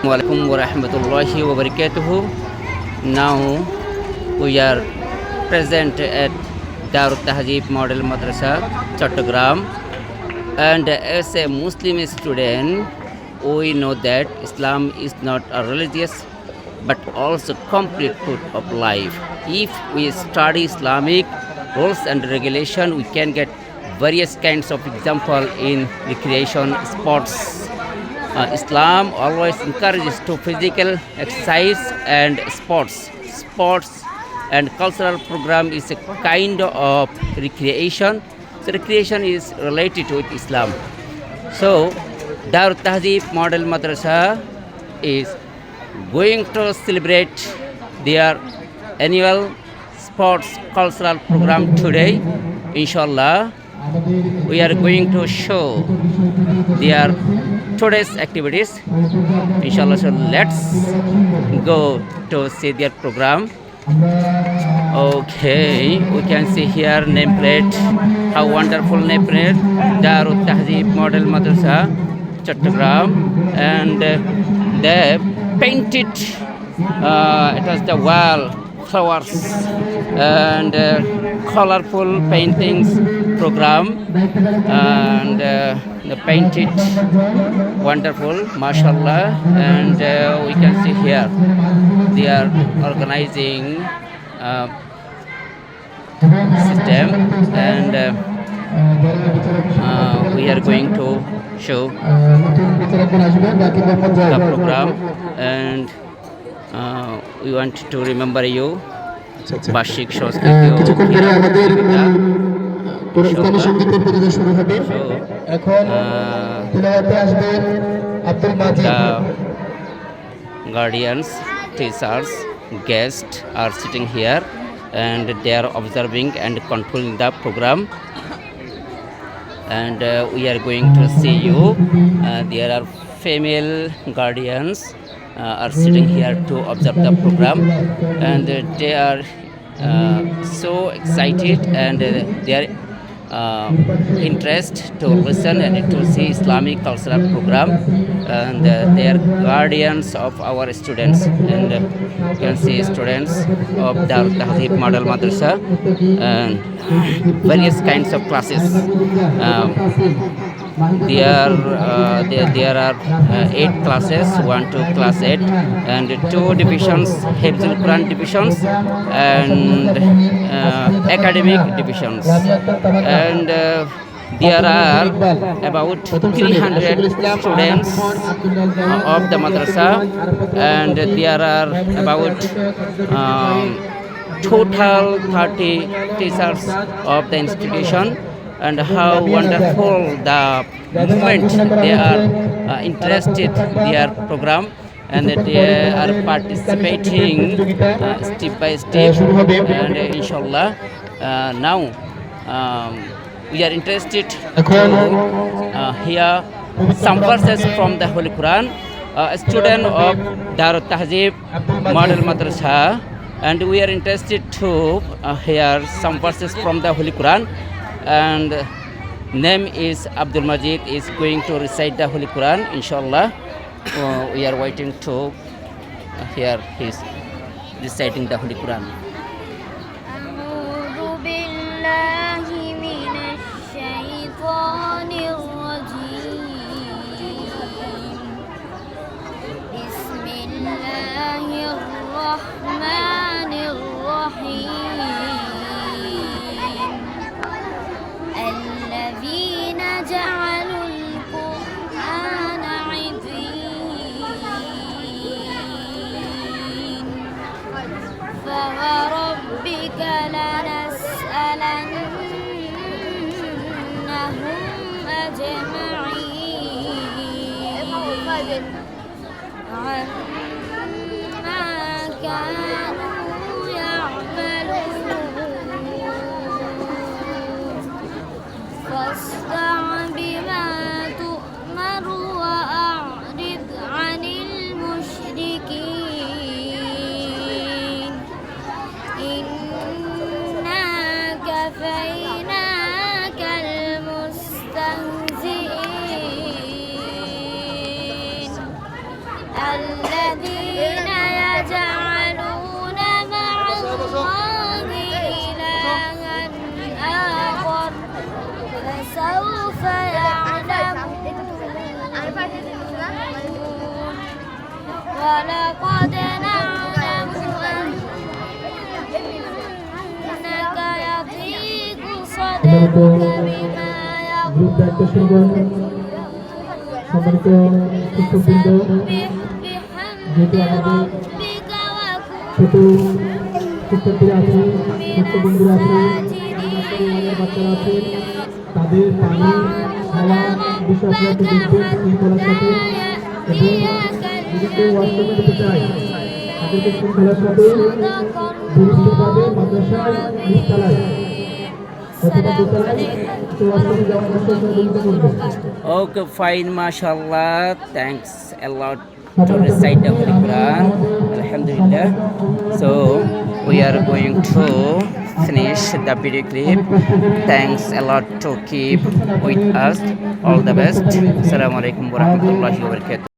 Assalamualaikum warahmatullahi wabarakatuh. Now we are present at Darut Tahzeeb Model Madrasa, Chattogram, and as a Muslim student, we know that Islam is not a religious but also complete food of life. If we study Islamic rules and regulation, we can get various kinds of example in recreation, sports. Islam always encourages to physical exercise and sports. Sports and cultural program is a kind of recreation. So recreation is related to Islam. So Darut Tahzeeb Model Madrasa is going to celebrate their annual sports cultural program today. Inshallah, we are going to show their today's activities. Inshallah, so let's go to see their program. Okay, we can see here nameplate. How wonderful nameplate! Darut Tahzeeb Model Madrasa, Chattogram, and they painted. It was the wall flowers and colorful paintings program, and the painted wonderful, mashallah. And we can see here they are organizing system, and we are going to show the program, and we want to remember you বার্ষিক সংস্কৃতি ও সঙ্গীতের প্রতিযোগিতা শুরু হবে এখন তিলাওয়াতে আসবেন আব্দুল মাজিদ guardians, teachers, guests are sitting here and they are observing and controlling the program, and we are going to see you. There are female guardians are sitting here to observe the program, and they are so excited, and they are interest to listen and to see Islamic cultural program, and they are guardians of our students, and you can see students of Darut Tahzeeb Model Madrasa and various kinds of classes. There are 8 classes, 1 to class 8, and 2 divisions, Hifzul Quran divisions and academic divisions, and there are about 300 students of the madrasa, and there are about total 30 teachers of the institution. And how wonderful the movement they are interested their program, and they are participating step by step, and inshallah now we are interested to hear some verses from the Holy Quran. A student of Darut Tahzeeb Model Madrasa, and we are interested to hear some verses from the Holy Quran, and name is Abdul Majid, is going to recite the Holy Quran. Inshallah, we are waiting to hear his reciting the Holy Quran. جعلوا القرآن عضين فوربك لنسألنهم أجمعين عما كانوا يعملون فاصدع بما تؤمر وأعرض عن المشركين إنا كفيناك المستهزئين الذين يجعلون مع الله إلها آخر فسوف يعلمون ولقد نعلم أنك يضيق صدرك بما group দায়িত্ব শুরু করুন। সম্মানিত শিক্ষকবৃন্দ, যেহেতু আমাদের ছোট শিক্ষার্থীরা আছে, শিক্ষকবৃন্দরা আছে, পরিবারের বাচ্চারা আছে, তাদের পানি খাওয়া বিষয়গুলো একটু দেখবেন শৃঙ্খলার সাথে, এবং যদি কেউ ওয়াশরুমে যেতে চায় তাদেরকে শৃঙ্খলার সাথে দূরস্থভাবে মাদ্রাসায় নিচতলায় অথবা দোতলায় তো ওয়াশরুমে যাওয়ার বিষয়ে সহযোগিতা করবেন। Okay, fine, mashallah. Thanks a lot to recite the Holy Quran. Alhamdulillah. So we are going to finish the video clip. Thanks a lot to keep with us. All the best. Assalamu alaikum warahmatullahi wabarakatuh.